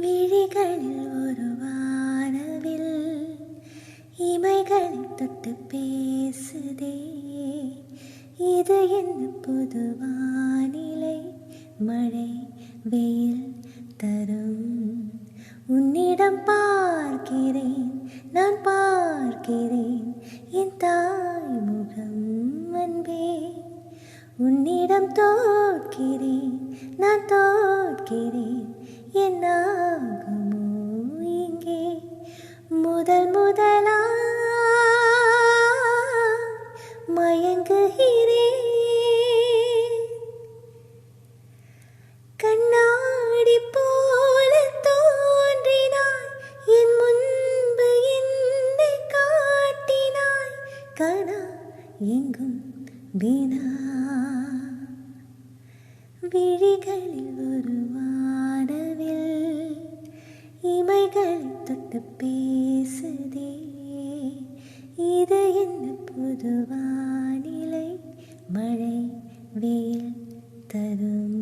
விழிகளில் ஒரு வானவில் இமைகளை தொட்டு பேசுதே. இது என்ன புது வானிலை? மழை வெயில் தரும். உன்னிடம் பார்க்கிறேன், நான் பார்க்கிறேன் என் தாய் முகம் அன்பே. உன்னிடம் தோற்கிறேன், நான் தோற்கிறேன் என்னாகுமோ இங்கே? முதல் முதலா மயங்குகிறேன். கண்ணாடி போல தோன்றினாய், என் முன்பு என்னை காட்டினாய். கனா எங்கும் வீணா. விழிகளில் ஒரு வானவில் இமைகளை தொட்டு பேசுதே. இது என்ன புது வானிலை? மழை வெயில் தரும்.